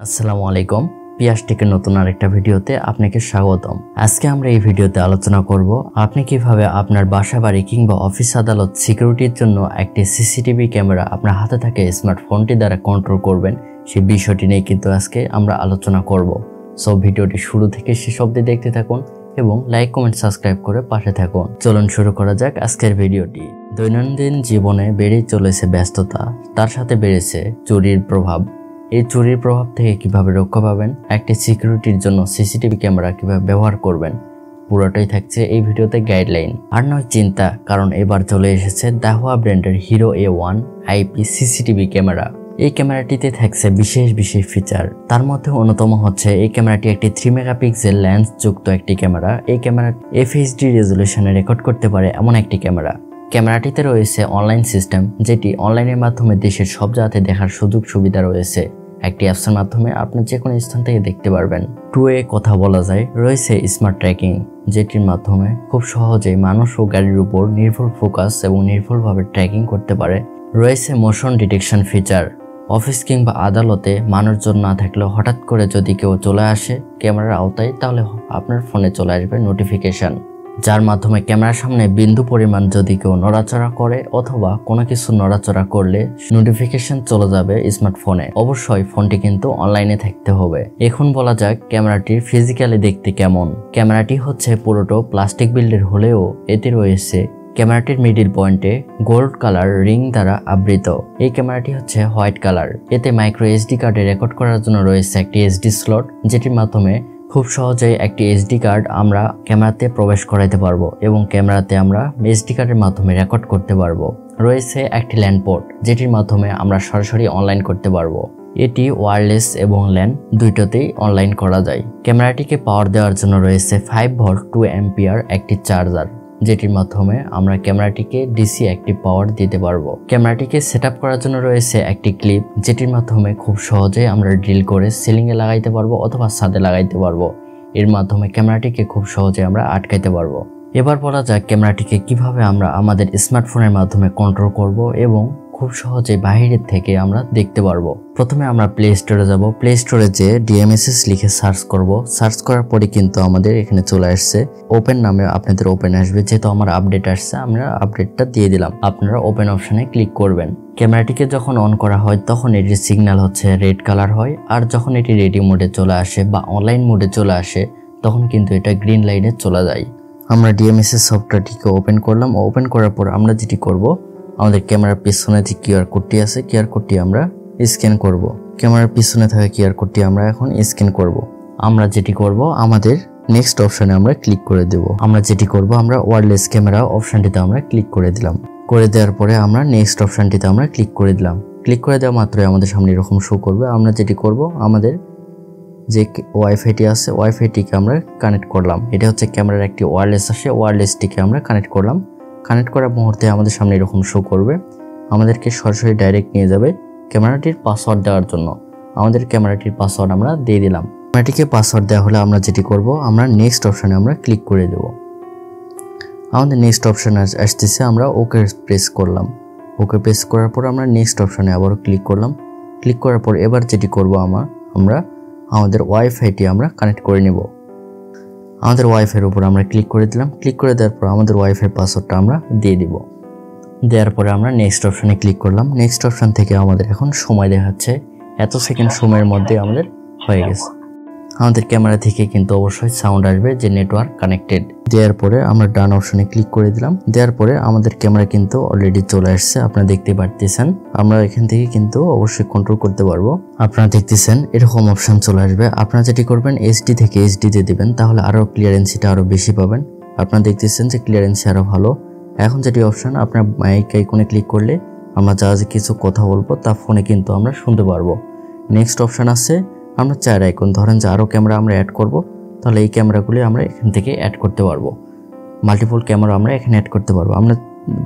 আসসালামু আলাইকুম পিয়াসটিকের নতুন আরেকটা ভিডিওতে আপনাকে স্বাগতম। আজকে আমরা এই ভিডিওতে আলোচনা করব আপনি কিভাবে আপনার বাসা বাড়ি কিংবা অফিস আদালত সিকিউরিটির জন্য একটি সিসিটিভি ক্যামেরা আপনার হাতে থাকে স্মার্টফোনটি দ্বারা কন্ট্রোল করবেন সেই বিষয়টি নিয়ে কিন্তু আজকে আমরা আলোচনা করব। সো ভিডিওটি শুরু থেকে শেষ অবধি দেখতে থাকুন এবং লাইক কমেন্ট সাবস্ক্রাইব করে পাশে থাকুন। চলুন শুরু করা যাক আজকের ভিডিওটি। দৈনন্দিন জীবনে বেড়েই চলেছে ব্যস্ততা, তার সাথে বেড়েছে চুরির প্রভাব। এই চুরির প্রভাব থেকে কিভাবে রক্ষা পাবেন, একটি সিকিউরিটির জন্য সিসিটিভি ক্যামেরা কিভাবে ব্যবহার করবেন, পুরোটাই থাকছে এই ভিডিওতে গাইডলাইন। আর নয় চিন্তা, কারণ এবার চলে এসেছে দাহুয়া ব্র্যান্ডের hero A1 IP CCTV camera. এই ক্যামেরাটিতে থাকছে বিশেষ ফিচার। তার মধ্যে অন্যতম হচ্ছে এই ক্যামেরাটি একটি 3 মেগাপিক্সেল লেন্স যুক্ত একটি ক্যামেরা। এই ক্যামেরা FHD রেজলিউশনে রেকর্ড করতে পারে এমন একটি ক্যামেরা। ক্যামেরাটিতে রয়েছে অনলাইন সিস্টেম, যেটি অনলাইনের মাধ্যমে দেশের সব জায়গাতে দেখার সুযোগ সুবিধা রয়েছে। একটি অ্যাপসের মাধ্যমে আপনি যে কোনো স্থান থেকে দেখতে পারবেন। 2A কথা বলা যায়। রয়েছে স্মার্ট ট্র্যাকিং, যেটির মাধ্যমে খুব সহজেই মানুষ ও গাড়ির উপর নির্ভুল ফোকাস এবং নির্ভুলভাবে ট্র্যাকিং করতে পারে। রয়েছে মোশন ডিটেকশন ফিচার। অফিস কিংবা আদালতে মানুষজন না থাকলেও হঠাৎ করে যদি কেউ চলে আসে ক্যামেরার আওতায়, তাহলে আপনার ফোনে চলে আসবে নোটিফিকেশন, যার মাধ্যমে ক্যামেরার সামনে বিন্দু পরিমাণ যদি কেউ নড়াচড়া করে অথবা কোনো কিছু নড়াচড়া করলে নোটিফিকেশন চলে যাবে স্মার্টফোনে। অবশ্যই ফোনটি কিন্তু অনলাইনে থাকতে হবে। এখন বলা যাক ক্যামেরাটির ফিজিক্যালি দেখতে কেমন। ক্যামেরাটি হচ্ছে পুরোটো প্লাস্টিক বিল্ডের হলেও এতে রয়েছে ক্যামেরাটির মিডিল পয়েন্টে গোল্ড কালার রিং দ্বারা আবৃত। এই ক্যামেরাটি হচ্ছে হোয়াইট কালার। এতে মাইক্রো SD কার্ডে রেকর্ড করার জন্য রয়েছে একটি SD স্লট, যেটির মাধ্যমে খুব সহজেই একটি SD কার্ড আমরা ক্যামেরাতে প্রবেশ করাইতে পারবো এবং ক্যামেরাতে আমরা SD কার্ডের মাধ্যমে রেকর্ড করতে পারবো। রয়েছে একটি ল্যান্ড পোর্ট, যেটির মাধ্যমে আমরা সরাসরি অনলাইন করতে পারবো। এটি ওয়্যারলেস এবং ল্যান্ড দুইটাতেই অনলাইন করা যায়। ক্যামেরাটিকে পাওয়ার দেওয়ার জন্য রয়েছে 5 ভোল্ট 2 অ্যাম্পিয়ার একটি চার্জার, যেটির মাধ্যমে আমরা ক্যামেরাটিকে DC অ্যাক্টিভ পাওয়ার দিতে পারবো। ক্যামেরাটিকে সেটআপ করার জন্য রয়েছে একটি ক্লিপ, যেটির মাধ্যমে খুব সহজেই আমরা ড্রিল করে সিলিংয়ে লাগাইতে পারবো অথবা ছাদে লাগাইতে পারবো। এর মাধ্যমে ক্যামেরাটিকে খুব সহজে আমরা আটকাইতে পারবো। এবার বলা যাক ক্যামেরাটিকে কিভাবে আমরা আমাদের স্মার্টফোনের মাধ্যমে কন্ট্রোল করব এবং খুব সহজে বাহিরের থেকে আমরা দেখতে পারবো। প্রথমে আমরা প্লে স্টোরে যাব। প্লে স্টোরে যে DMSS লিখে সার্চ করব। সার্চ করার পরে কিন্তু আমাদের এখানে চলে আসছে ওপেন নামে, আপনাদের ওপেন আসবে। যেহেতু আমার আপডেট আসছে, আমরা আপডেটটা দিয়ে দিলাম। আপনারা ওপেন অপশনে ক্লিক করবেন। ক্যামেরাটিকে যখন অন করা হয় তখন এটির সিগন্যাল হচ্ছে রেড কালার হয়, আর যখন এটি রেডি মোডে চলে আসে বা অনলাইন মোডে চলে আসে তখন কিন্তু এটা গ্রিন লাইনে চলে যায়। আমরা DMSS সফটওয়্যারটিকে ওপেন করলাম। ওপেন করার পর আমরা যেটি করব, আমাদের ক্যামেরার পিছনে যে QR কোডটি আছে, QR কোডটি আমরা স্ক্যান করব। ক্যামেরার পিছনে থাকা QR কোডটি আমরা এখন স্ক্যান করব। আমরা যেটি করব, আমাদের নেক্সট অপশনে আমরা ক্লিক করে দেব। আমরা যেটি করব, আমরা ওয়্যারলেস ক্যামেরা অপশনটিতে আমরা ক্লিক করে দিলাম। করে দেওয়ার পরে আমরা নেক্সট অপশনটিতে আমরা ক্লিক করে দিলাম। ক্লিক করে দেওয়া মাত্রই আমাদের সামনে এরকম শো করবে। আমরা যেটি করব, আমাদের যে ওয়াইফাইটি আছে ওয়াইফাইটিকে আমরা কানেক্ট করলাম। এটা হচ্ছে ক্যামেরার একটি ওয়্যারলেস আসে, ওয়্যারলেসটিকে আমরা কানেক্ট করলাম। কানেক্ট করার মুহূর্তে আমাদের সামনে এরকম শো করবে। আমাদেরকে সরাসরি ডাইরেক্ট নিয়ে যাবে ক্যামেরাটির পাসওয়ার্ড দেওয়ার জন্য। আমাদের ক্যামেরাটির পাসওয়ার্ড আমরা দিয়ে দিলাম। ক্যামেরাটিকে পাসওয়ার্ড দেওয়া হলে আমরা যেটি করব, আমরা নেক্সট অপশনে আমরা ক্লিক করে দেব। আমাদের নেক্সট অপশন আসতেছে, আমরা ওকে প্রেস করলাম। ওকে প্রেস করার পর আমরা নেক্সট অপশনে আবারও ক্লিক করলাম। ক্লিক করার পর এবার যেটি করব, আমরা আমাদের ওয়াইফাইটি আমরা কানেক্ট করে নেব। আমাদের ওয়াইফাইয়ের উপর আমরা ক্লিক করে দিলাম। ক্লিক করে দেওয়ার পর আমাদের ওয়াইফাই পাসওয়ার্ডটা আমরা দিয়ে দিব। দেওয়ার পরে আমরা নেক্সট অপশনে ক্লিক করলাম। নেক্সট অপশন থেকে আমাদের এখন সময় দেখাচ্ছে, এত সেকেন্ড সময়ের মধ্যে আমাদের হয়ে গেছে। আমাদের ক্যামেরা থেকে কিন্তু অবশ্যই সাউন্ড আসবে যে নেটওয়ার্ক কানেক্টেড। দেওয়ার পরে আমরা ডান অপশনে ক্লিক করে দিলাম। দেওয়ার পরে আমাদের ক্যামেরা কিন্তু অলরেডি চলে আসছে, আপনারা দেখতে পারতেছেন। আমরা এখান থেকে কিন্তু অবশ্যই কন্ট্রোল করতে পারবো। আপনারা দেখতেছেন এরকম অপশন চলে আসবে। আপনারা যেটি করবেন SD থেকে HD দিয়ে দিবেন, তাহলে আরো ক্লিয়ারেন্সিটা আরো বেশি পাবেন। আপনারা দেখতেছেন যে ক্লিয়ারেন্সি আরো ভালো। এখন যেটি অপশন, আপনার মাইক আইকনে ক্লিক করলে আমরা যা যে কিছু কথা বলবো তা ফোনে কিন্তু আমরা শুনতে পারবো। নেক্সট অপশন আছে, আমরা 4 আইকন, ধরেন যে আরও ক্যামেরা আমরা অ্যাড করব, তাহলে এই ক্যামেরাগুলি আমরা এখান থেকে অ্যাড করতে পারবো। মাল্টিপল ক্যামেরা আমরা এখানে অ্যাড করতে পারবো। আমরা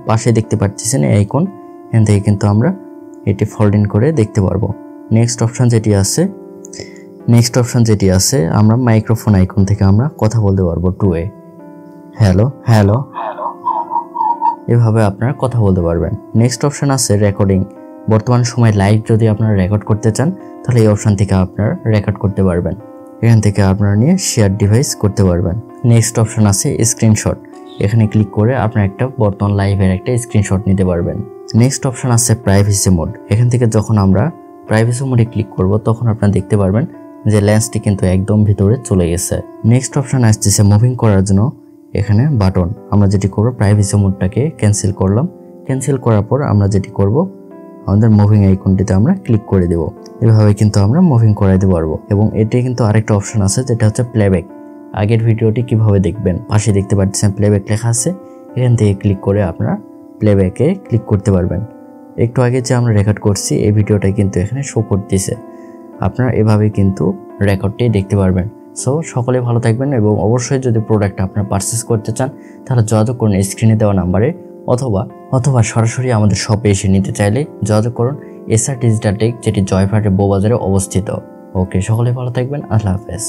পাশে দেখতে পাচ্ছেন এই আইকন, এখান থেকে কিন্তু আমরা এটি ফোল্ড ইন করে দেখতে পারবো। নেক্সট অপশন যেটি আছে, আমরা মাইক্রোফোন আইকন থেকে আমরা কথা বলতে পারবো। 2A হ্যালো হ্যালো, এভাবে আপনারা কথা বলতে পারবেন। নেক্সট অপশন আছে রেকর্ডিং। বর্তমান সময় লাইভ যদি আপনারা রেকর্ড করতে চান তাহলে এই অপশন থেকে আপনারা রেকর্ড করতে পারবেন। এখান থেকে আপনারা নিয়ে শেয়ার ডিভাইস করতে পারবেন। নেক্সট অপশন আছে স্ক্রিনশট। এখানে ক্লিক করে আপনারা একটা বর্তমান লাইভের একটা স্ক্রিনশট নিতে পারবেন। নেক্সট অপশন আছে প্রাইভেসি মোড। এখান থেকে যখন আমরা প্রাইভেসি মোডে ক্লিক করব তখন আপনারা দেখতে পারবেন যে লেন্সটি কিন্তু একদম ভিতরে চলে গেছে। নেক্সট অপশন আসতেছে মুভিং করার জন্য এখানে বাটন। আমরা যেটি করব প্রাইভেসি মোডটাকে ক্যান্সেল করলাম। ক্যান্সেল করার পর আমরা যেটি করব আমাদের মুভিং আইকনটিতে আমরা ক্লিক করে দেব। এভাবে কিন্তু আমরা মুভিং করাইতে পারবো। এবং এতে কিন্তু আরেকটা অপশন আছে যেটা হচ্ছে প্লেব্যাক। আগের ভিডিওটি কিভাবে দেখবেন পাশে দেখতে পাচ্ছেন প্লেব্যাক লেখা আছে। এখান থেকে ক্লিক করে আপনারা প্লেব্যাকে ক্লিক করতে পারবেন। একটু আগে যে আমরা রেকর্ড করছি এই ভিডিওটা কিন্তু এখানে শো করতেছে। আপনারা এভাবে কিন্তু রেকর্ডটি দেখতে পারবেন। সো সকলে ভালো থাকবেন এবং অবশ্যই যদি প্রোডাক্ট আপনারা পারচেস করতে চান তাহলে যোগাযোগ করুন স্ক্রিনে দেওয়া নাম্বারে, অথবা সরাসরি আমাদের শপে এসে নিতে চাইলে যোগাযোগ করুন এসআর ডিজিটাল টেক, যেটি জয়পুরহাটের বউবাজারে অবস্থিত। ওকে, সকলে ভালো থাকবেন। আল্লাহ হাফেজ।